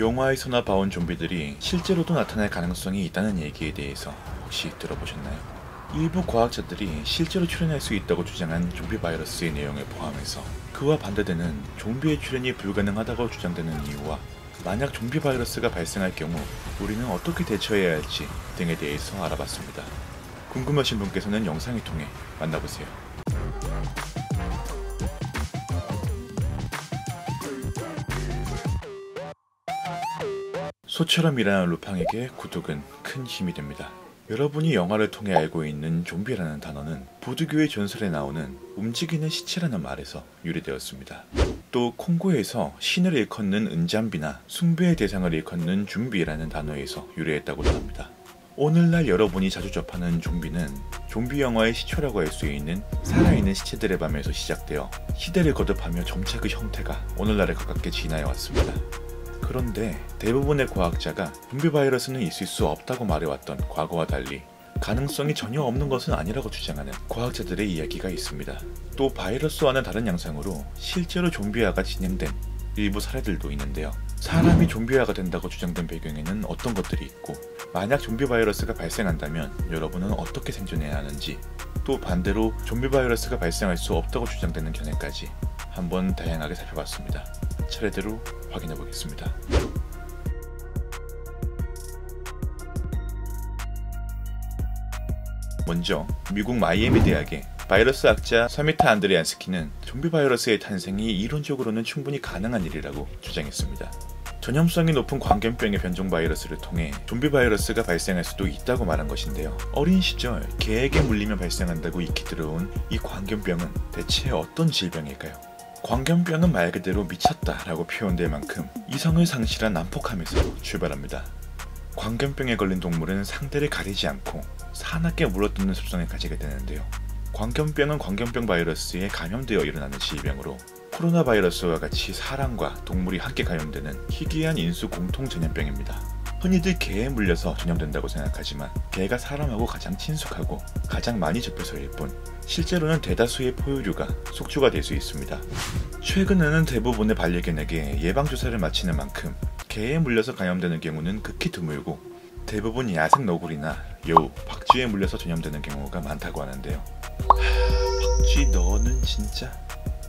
영화에서나 봐온 좀비들이 실제로도 나타날 가능성이 있다는 얘기에 대해서 혹시 들어보셨나요? 일부 과학자들이 실제로 출현할 수 있다고 주장한 좀비 바이러스의 내용을 포함해서 그와 반대되는 좀비의 출현이 불가능하다고 주장되는 이유와 만약 좀비 바이러스가 발생할 경우 우리는 어떻게 대처해야 할지 등에 대해서 알아봤습니다. 궁금하신 분께서는 영상을 통해 만나보세요. 소처럼 일하는 루팡에게 구독은 큰 힘이 됩니다. 여러분이 영화를 통해 알고 있는 좀비라는 단어는 보드교의 전설에 나오는 움직이는 시체라는 말에서 유래되었습니다. 또 콩고에서 신을 일컫는 은잠비나 숭배의 대상을 일컫는 좀비라는 단어에서 유래했다고도 합니다. 오늘날 여러분이 자주 접하는 좀비는 좀비 영화의 시초라고 할 수 있는 살아있는 시체들의 밤에서 시작되어 시대를 거듭하며 점차 그 형태가 오늘날에 가깝게 진화해 왔습니다. 그런데 대부분의 과학자가 좀비 바이러스는 있을 수 없다고 말해왔던 과거와 달리 가능성이 전혀 없는 것은 아니라고 주장하는 과학자들의 이야기가 있습니다. 또 바이러스와는 다른 양상으로 실제로 좀비화가 진행된 일부 사례들도 있는데요. 사람이 좀비화가 된다고 주장된 배경에는 어떤 것들이 있고 만약 좀비 바이러스가 발생한다면 여러분은 어떻게 생존해야 하는지, 또 반대로 좀비 바이러스가 발생할 수 없다고 주장되는 견해까지 한번 다양하게 살펴봤습니다. 차례대로 확인해 보겠습니다. 먼저 미국 마이애미 대학의 바이러스 학자 서미타 안드레안스키는 좀비 바이러스의 탄생이 이론적으로는 충분히 가능한 일이라고 주장했습니다. 전염성이 높은 광견병의 변종 바이러스를 통해 좀비 바이러스가 발생할 수도 있다고 말한 것인데요. 어린 시절 개에게 물리면 발생한다고 익히 들어온 이 광견병은 대체 어떤 질병일까요? 광견병은 말 그대로 미쳤다라고 표현될 만큼 이성을 상실한 난폭함에서 출발합니다. 광견병에 걸린 동물은 상대를 가리지 않고 사납게 물어뜯는 습성을 가지게 되는데요. 광견병은 광견병 바이러스에 감염되어 일어나는 질병으로 코로나 바이러스와 같이 사람과 동물이 함께 감염되는 희귀한 인수 공통 전염병입니다. 흔히들 개에 물려서 전염된다고 생각하지만 개가 사람하고 가장 친숙하고 가장 많이 접해서일 뿐 실제로는 대다수의 포유류가 숙주가 될 수 있습니다. 최근에는 대부분의 반려견에게 예방주사를 마치는 만큼 개에 물려서 감염되는 경우는 극히 드물고 대부분 야생 너구리나 여우, 박쥐에 물려서 전염되는 경우가 많다고 하는데요. 박쥐 너는 진짜...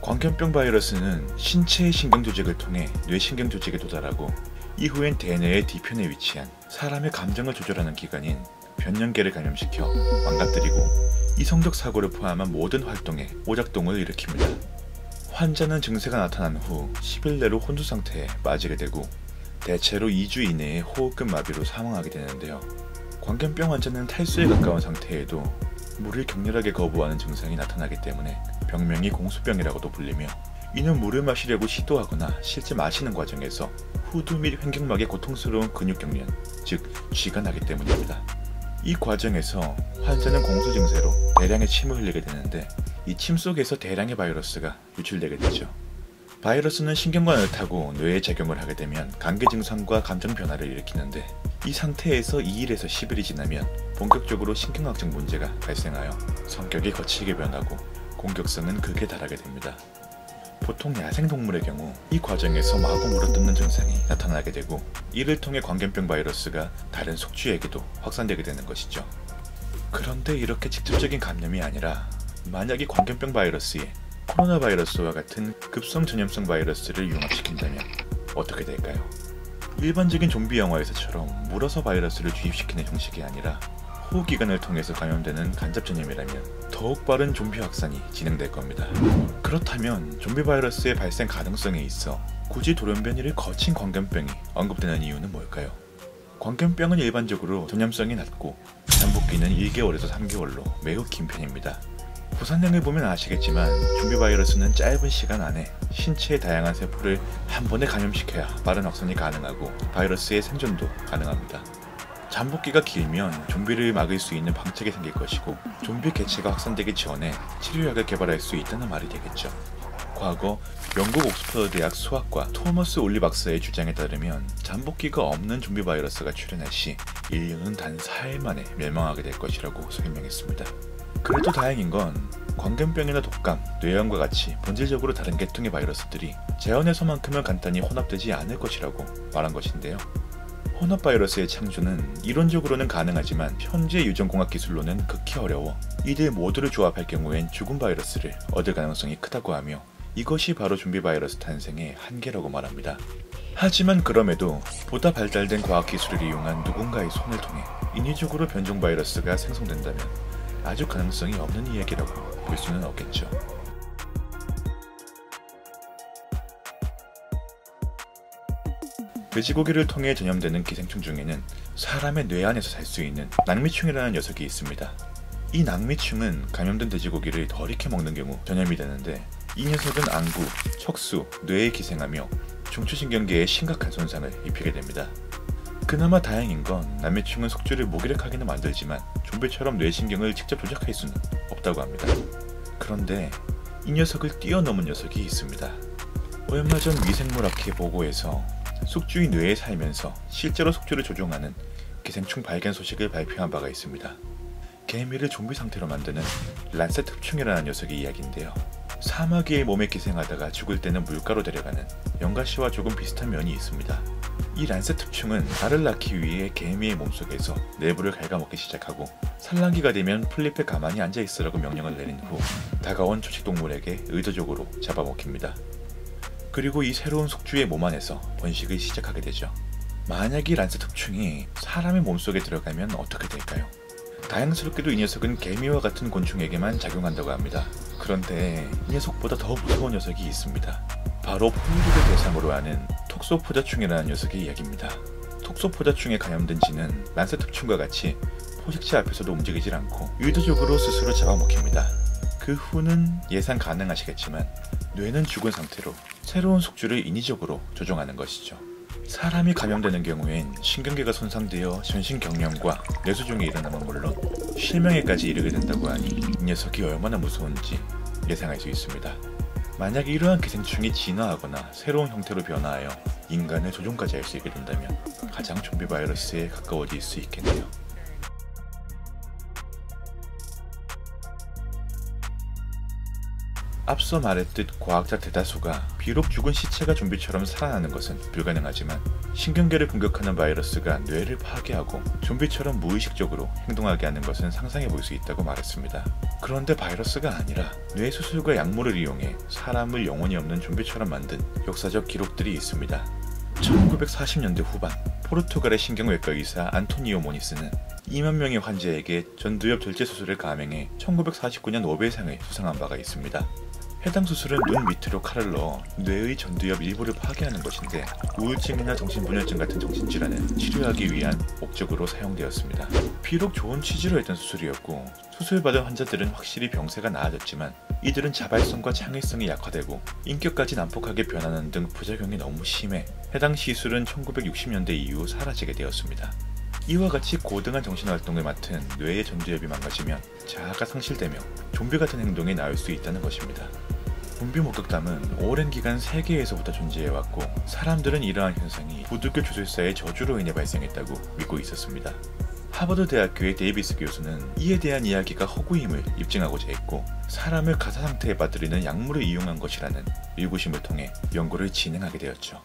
광견병 바이러스는 신체의 신경조직을 통해 뇌신경조직에 도달하고 이후엔 대뇌의 뒤편에 위치한 사람의 감정을 조절하는 기관인 변연계를 감염시켜 망가뜨리고 이성적 사고를 포함한 모든 활동에 오작동을 일으킵니다. 환자는 증세가 나타난 후 10일 내로 혼수 상태에 빠지게 되고 대체로 2주 이내에 호흡근 마비로 사망하게 되는데요. 광견병 환자는 탈수에 가까운 상태에도 물을 격렬하게 거부하는 증상이 나타나기 때문에 병명이 공수병이라고도 불리며 이는 물을 마시려고 시도하거나 실제 마시는 과정에서 후두 및 횡격막의 고통스러운 근육 경련, 즉 쥐가 나기 때문입니다. 이 과정에서 환자는 공수 증세로 대량의 침을 흘리게 되는데 이 침 속에서 대량의 바이러스가 유출되게 되죠. 바이러스는 신경관을 타고 뇌에 작용을 하게 되면 감기 증상과 감정 변화를 일으키는데 이 상태에서 2일에서 10일이 지나면 본격적으로 신경학적 문제가 발생하여 성격이 거칠게 변하고 공격성은 극에 달하게 됩니다. 보통 야생동물의 경우 이 과정에서 마구 물어뜯는 증상이 나타나게 되고 이를 통해 광견병 바이러스가 다른 속쥐에게도 확산되게 되는 것이죠. 그런데 이렇게 직접적인 감염이 아니라 만약에 광견병 바이러스에 코로나 바이러스와 같은 급성 전염성 바이러스를 융합시킨다면 어떻게 될까요? 일반적인 좀비 영화에서처럼 물어서 바이러스를 주입시키는 형식이 아니라 호흡기관을 통해서 감염되는 간접 전염이라면 더욱 빠른 좀비 확산이 진행될 겁니다. 그렇다면 좀비 바이러스의 발생 가능성에 있어 굳이 돌연변이를 거친 광견병이 언급되는 이유는 뭘까요? 광견병은 일반적으로 전염성이 낮고 잠복기는 1개월에서 3개월로 매우 긴 편입니다. 부산량을 보면 아시겠지만 좀비 바이러스는 짧은 시간 안에 신체의 다양한 세포를 한 번에 감염시켜야 빠른 확산이 가능하고 바이러스의 생존도 가능합니다. 잠복기가 길면 좀비를 막을 수 있는 방책이 생길 것이고 좀비 개체가 확산되기 전에 치료약을 개발할 수 있다는 말이 되겠죠. 과거 영국 옥스퍼드 대학 수학과 토머스 올리 박사의 주장에 따르면 잠복기가 없는 좀비 바이러스가 출현할 시 인류는 단 4일 만에 멸망하게 될 것이라고 설명했습니다. 그래도 다행인 건 광견병이나 독감, 뇌염과 같이 본질적으로 다른 계통의 바이러스들이 자연에서만큼은 간단히 혼합되지 않을 것이라고 말한 것인데요. 혼합 바이러스의 창조는 이론적으로는 가능하지만 현재 유전공학 기술로는 극히 어려워 이들 모두를 조합할 경우엔 죽은 바이러스를 얻을 가능성이 크다고 하며 이것이 바로 좀비 바이러스 탄생의 한계라고 말합니다. 하지만 그럼에도 보다 발달된 과학기술을 이용한 누군가의 손을 통해 인위적으로 변종 바이러스가 생성된다면 아주 가능성이 없는 이야기라고 볼 수는 없겠죠. 돼지고기를 통해 전염되는 기생충 중에는 사람의 뇌 안에서 살 수 있는 낙미충이라는 녀석이 있습니다. 이 낙미충은 감염된 돼지고기를 덜 익혀 먹는 경우 전염이 되는데 이 녀석은 안구, 척수, 뇌에 기생하며 중추신경계에 심각한 손상을 입히게 됩니다. 그나마 다행인 건 낙미충은 숙주를 무기력하게는 만들지만 좀비처럼 뇌신경을 직접 조작할 수는 없다고 합니다. 그런데 이 녀석을 뛰어넘은 녀석이 있습니다. 얼마 전 위생물학회 보고에서 숙주의 뇌에 살면서 실제로 숙주를 조종하는 기생충 발견 소식을 발표한 바가 있습니다. 개미를 좀비 상태로 만드는 란셋 흡충이라는 녀석의 이야기인데요. 사마귀의 몸에 기생하다가 죽을 때는 물가로 데려가는 연가시와 조금 비슷한 면이 있습니다. 이 란셋 흡충은 알을 낳기 위해 개미의 몸속에서 내부를 갉아먹기 시작하고 산란기가 되면 플립에 가만히 앉아있으라고 명령을 내린 후 다가온 초식동물에게 의도적으로 잡아먹힙니다. 그리고 이 새로운 숙주의 몸 안에서 번식을 시작하게 되죠. 만약 이 란셋 흡충이 사람의 몸속에 들어가면 어떻게 될까요? 다행스럽게도 이 녀석은 개미와 같은 곤충에게만 작용한다고 합니다. 그런데 이 녀석보다 더 무서운 녀석이 있습니다. 바로 포유류를 대상으로 하는 톡소포자충이라는 녀석의 이야기입니다. 톡소포자충에 감염된 쥐는 란셋 흡충과 같이 포식자 앞에서도 움직이질 않고 의도적으로 스스로 잡아먹힙니다. 그 후는 예상 가능하시겠지만 뇌는 죽은 상태로 새로운 숙주를 인위적으로 조종하는 것이죠. 사람이 감염되는 경우엔 신경계가 손상되어 전신경련과 뇌수종이 일어나면 물론 실명에까지 이르게 된다고 하니 이 녀석이 얼마나 무서운지 예상할 수 있습니다. 만약 이러한 기생충이 진화하거나 새로운 형태로 변화하여 인간을 조종까지 할 수 있게 된다면 가장 좀비 바이러스에 가까워질 수 있겠네요. 앞서 말했듯 과학자 대다수가 비록 죽은 시체가 좀비처럼 살아나는 것은 불가능하지만 신경계를 공격하는 바이러스가 뇌를 파괴하고 좀비처럼 무의식적으로 행동하게 하는 것은 상상해 볼 수 있다고 말했습니다. 그런데 바이러스가 아니라 뇌 수술과 약물을 이용해 사람을 영혼이 없는 좀비처럼 만든 역사적 기록들이 있습니다. 1940년대 후반 포르투갈의 신경외과 의사 안토니오 모니스는 2만 명의 환자에게 전두엽 절제 수술을 감행해 1949년 노벨상을 수상한 바가 있습니다. 해당 수술은 눈 밑으로 칼을 넣어 뇌의 전두엽 일부를 파괴하는 것인데 우울증이나 정신분열증 같은 정신질환을 치료하기 위한 목적으로 사용되었습니다. 비록 좋은 취지로 했던 수술이었고 수술받은 환자들은 확실히 병세가 나아졌지만 이들은 자발성과 창의성이 약화되고 인격까지 난폭하게 변하는 등 부작용이 너무 심해 해당 시술은 1960년대 이후 사라지게 되었습니다. 이와 같이 고등한 정신활동을 맡은 뇌의 전두엽이 망가지면 자아가 상실되며 좀비 같은 행동이 나올 수 있다는 것입니다. 좀비 목격담은 오랜 기간 세계에서부터 존재해왔고 사람들은 이러한 현상이 부두교 주술사의 저주로 인해 발생했다고 믿고 있었습니다. 하버드 대학교의 데이비스 교수는 이에 대한 이야기가 허구임을 입증하고자 했고 사람을 가사 상태에 빠뜨리는 약물을 이용한 것이라는 의구심을 통해 연구를 진행하게 되었죠.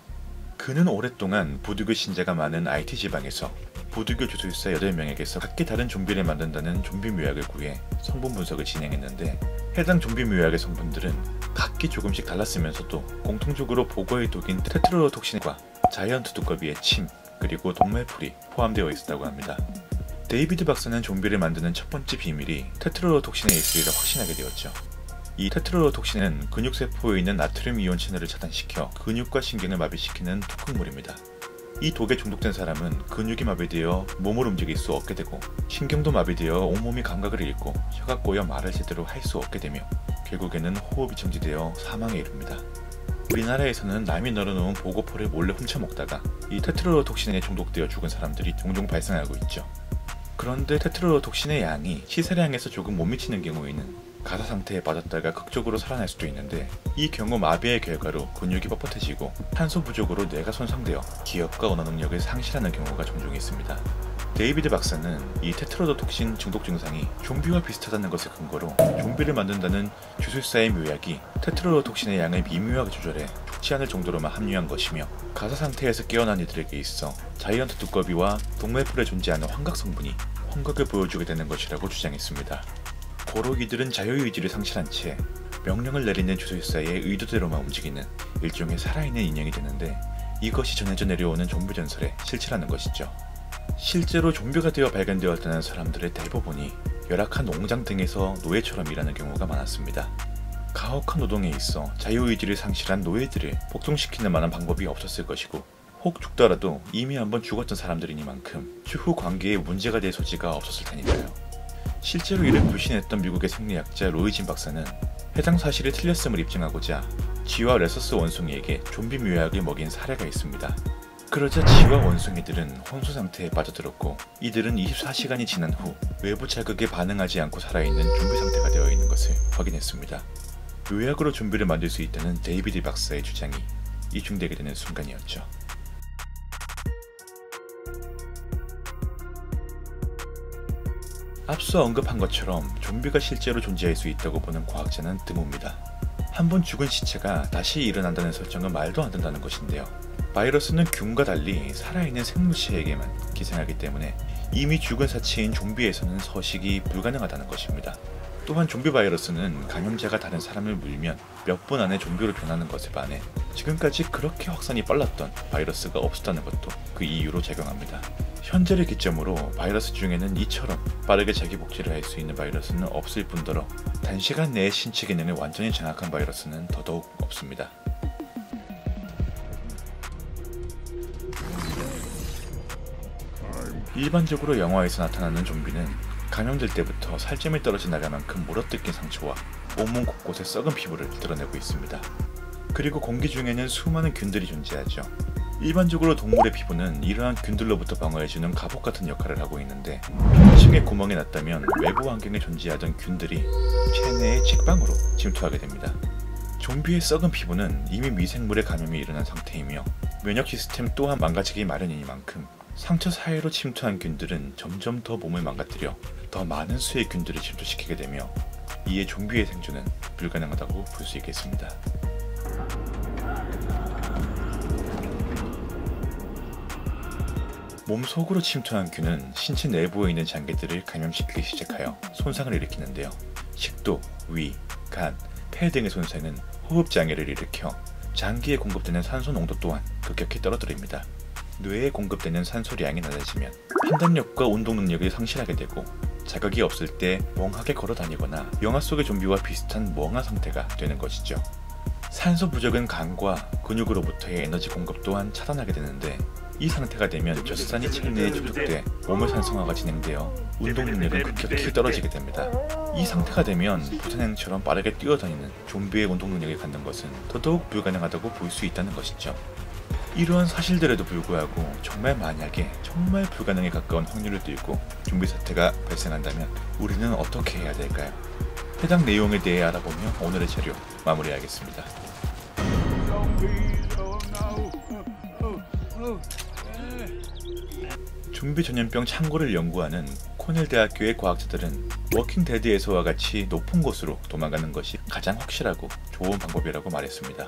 그는 오랫동안 부두교 신자가 많은 IT 지방에서 부두교 주술사 8명에게서 각기 다른 좀비를 만든다는 좀비 묘약을 구해 성분 분석을 진행했는데 해당 좀비 묘약의 성분들은 각기 조금씩 달랐으면서도 공통적으로 보고의 독인 테트로도톡신과 자이언트 두꺼비의 침, 그리고 동물풀이 포함되어 있었다고 합니다. 데이비드 박사는 좀비를 만드는 첫 번째 비밀이 테트로도톡신에 있으리라 확신하게 되었죠. 이 테트로도톡신은 근육세포에 있는 나트륨 이온 채널을 차단시켜 근육과 신경을 마비시키는 독극물입니다. 이 독에 중독된 사람은 근육이 마비되어 몸을 움직일 수 없게 되고 신경도 마비되어 온몸이 감각을 잃고 혀가 꼬여 말을 제대로 할 수 없게 되며 결국에는 호흡이 정지되어 사망에 이릅니다. 우리나라에서는 남이 널어놓은 보고포를 몰래 훔쳐먹다가 이 테트로도톡신에 중독되어 죽은 사람들이 종종 발생하고 있죠. 그런데 테트로도톡신의 양이 시세량에서 조금 못 미치는 경우에는 가사 상태에 빠졌다가 극적으로 살아날 수도 있는데 이 경우 마비의 결과로 근육이 뻣뻣해지고 탄소 부족으로 뇌가 손상되어 기억과 언어 능력을 상실하는 경우가 종종 있습니다. 데이비드 박사는 이 테트라도톡신 중독 증상이 좀비와 비슷하다는 것을 근거로 좀비를 만든다는 주술사의 묘약이 테트라도톡신의 양을 미묘하게 조절해 죽지 않을 정도로만 함유한 것이며 가사 상태에서 깨어난 이들에게 있어 자이언트 두꺼비와 동물풀에 존재하는 환각 성분이 환각을 보여주게 되는 것이라고 주장했습니다. 고로 이들은 자유의지를 상실한 채 명령을 내리는 주술사의 의도대로만 움직이는 일종의 살아있는 인형이 되는데 이것이 전해져 내려오는 좀비 전설의 실체라는 것이죠. 실제로 좀비가 되어 발견되었다는 사람들의 대부분이 열악한 농장 등에서 노예처럼 일하는 경우가 많았습니다. 가혹한 노동에 있어 자유의지를 상실한 노예들을 복종시키는 만한 방법이 없었을 것이고 혹 죽더라도 이미 한번 죽었던 사람들이니만큼 추후 관계에 문제가 될 소지가 없었을 테니까요. 실제로 이를 불신했던 미국의 생리학자 로이진 박사는 해당 사실이 틀렸음을 입증하고자 쥐와 레서스 원숭이에게 좀비 묘약을 먹인 사례가 있습니다. 그러자 쥐와 원숭이들은 혼수 상태에 빠져들었고 이들은 24시간이 지난 후 외부 자극에 반응하지 않고 살아있는 좀비 상태가 되어 있는 것을 확인했습니다. 묘약으로 좀비를 만들 수 있다는 데이비드 박사의 주장이 이중되게 되는 순간이었죠. 앞서 언급한 것처럼 좀비가 실제로 존재할 수 있다고 보는 과학자는 드뭅니다. 한번 죽은 시체가 다시 일어난다는 설정은 말도 안 된다는 것인데요. 바이러스는 균과 달리 살아있는 생물체에게만 기생하기 때문에 이미 죽은 사체인 좀비에서는 서식이 불가능하다는 것입니다. 또한 좀비 바이러스는 감염자가 다른 사람을 물면 몇 분 안에 좀비로 변하는 것에 반해 지금까지 그렇게 확산이 빨랐던 바이러스가 없었다는 것도 그 이유로 작용합니다. 현재를 기점으로 바이러스 중에는 이처럼 빠르게 자기 복제를 할 수 있는 바이러스는 없을 뿐더러 단시간 내에 신체 기능을 완전히 장악한 바이러스는 더더욱 없습니다. 일반적으로 영화에서 나타나는 좀비는 감염될 때부터 살점이 떨어져 나갈 만큼 물어뜯긴 상처와 온몸 곳곳에 썩은 피부를 드러내고 있습니다. 그리고 공기 중에는 수많은 균들이 존재하죠. 일반적으로 동물의 피부는 이러한 균들로부터 방어해주는 갑옷 같은 역할을 하고 있는데 층의 구멍이 났다면 외부 환경에 존재하던 균들이 체내에 직방으로 침투하게 됩니다. 좀비의 썩은 피부는 이미 미생물의 감염이 일어난 상태이며 면역 시스템 또한 망가지기 마련이니만큼 상처 사이로 침투한 균들은 점점 더 몸을 망가뜨려 더 많은 수의 균들을 침투시키게 되며 이에 좀비의 생존은 불가능하다고 볼 수 있겠습니다. 몸 속으로 침투한 균은 신체 내부에 있는 장기들을 감염시키기 시작하여 손상을 일으키는데요. 식도, 위, 간, 폐 등의 손상은 호흡장애를 일으켜 장기에 공급되는 산소 농도 또한 급격히 떨어뜨립니다. 뇌에 공급되는 산소량이 낮아지면 판단력과 운동 능력을 상실하게 되고 자극이 없을 때 멍하게 걸어다니거나 영화 속의 좀비와 비슷한 멍한 상태가 되는 것이죠. 산소 부족은 간과 근육으로부터의 에너지 공급 또한 차단하게 되는데 이 상태가 되면 젖산이 체내에 축적돼 몸의 산성화가 진행되어 운동 능력은 급격히 떨어지게 됩니다. 이 상태가 되면 부산행처럼 빠르게 뛰어다니는 좀비의 운동 능력을 갖는 것은 더더욱 불가능하다고 볼 수 있다는 것이죠. 이러한 사실들에도 불구하고 정말 만약에 정말 불가능에 가까운 확률을 뚫고 좀비 사태가 발생한다면 우리는 어떻게 해야 될까요? 해당 내용에 대해 알아보며 오늘의 자료 마무리하겠습니다. 좀비 전염병 창고를 연구하는 코넬 대학교의 과학자들은 워킹 데드에서와 같이 높은 곳으로 도망가는 것이 가장 확실하고 좋은 방법이라고 말했습니다.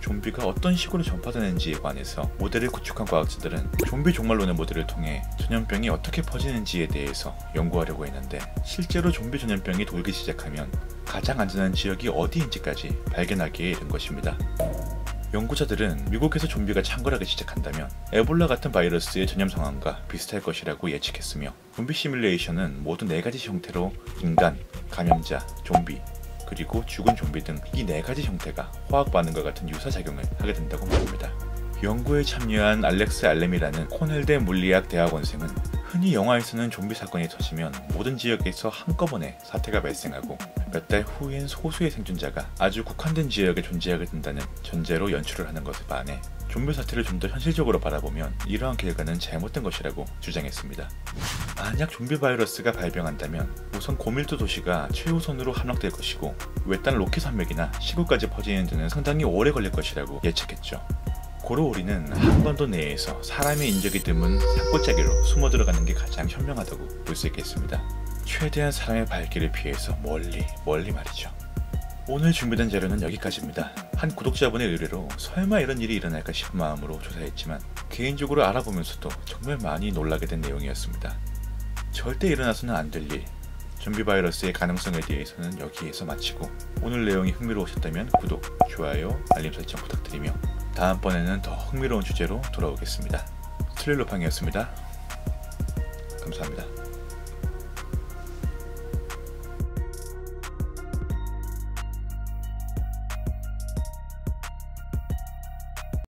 좀비가 어떤 식으로 전파되는지에 관해서 모델을 구축한 과학자들은 좀비 종말론의 모델을 통해 전염병이 어떻게 퍼지는지에 대해서 연구하려고 했는데 실제로 좀비 전염병이 돌기 시작하면 가장 안전한 지역이 어디인지까지 발견하기에 이른 것입니다. 연구자들은 미국에서 좀비가 창궐하기 시작한다면 에볼라 같은 바이러스의 전염 상황과 비슷할 것이라고 예측했으며 좀비 시뮬레이션은 모두 4가지 형태로 인간, 감염자, 좀비, 그리고 죽은 좀비 등 이 4가지 형태가 화학 반응과 같은 유사작용을 하게 된다고 말합니다. 연구에 참여한 알렉스 알렘이라는 코넬대 물리학 대학원생은 흔히 영화에서는 좀비 사건이 터지면 모든 지역에서 한꺼번에 사태가 발생하고 몇 달 후엔 소수의 생존자가 아주 국한된 지역에 존재하게 된다는 전제로 연출을 하는 것에 반해 좀비 사태를 좀 더 현실적으로 바라보면 이러한 결과는 잘못된 것이라고 주장했습니다. 만약 좀비 바이러스가 발병한다면 우선 고밀도 도시가 최우선으로 함락될 것이고 외딴 로키 산맥이나 시골까지 퍼지는 데는 상당히 오래 걸릴 것이라고 예측했죠. 고로오리는 한반도 내에서 사람의 인적이 드문 산골짜기로 숨어 들어가는 게 가장 현명하다고 볼 수 있겠습니다. 최대한 사람의 발길을 피해서 멀리 말이죠. 오늘 준비된 자료는 여기까지입니다. 한 구독자분의 의뢰로 설마 이런 일이 일어날까 싶은 마음으로 조사했지만 개인적으로 알아보면서도 정말 많이 놀라게 된 내용이었습니다. 절대 일어나서는 안 될 일, 좀비 바이러스의 가능성에 대해서는 여기에서 마치고 오늘 내용이 흥미로우셨다면 구독, 좋아요, 알림 설정 부탁드리며 다음번에는 더 흥미로운 주제로 돌아오겠습니다. 트릴로팡이었습니다. 감사합니다.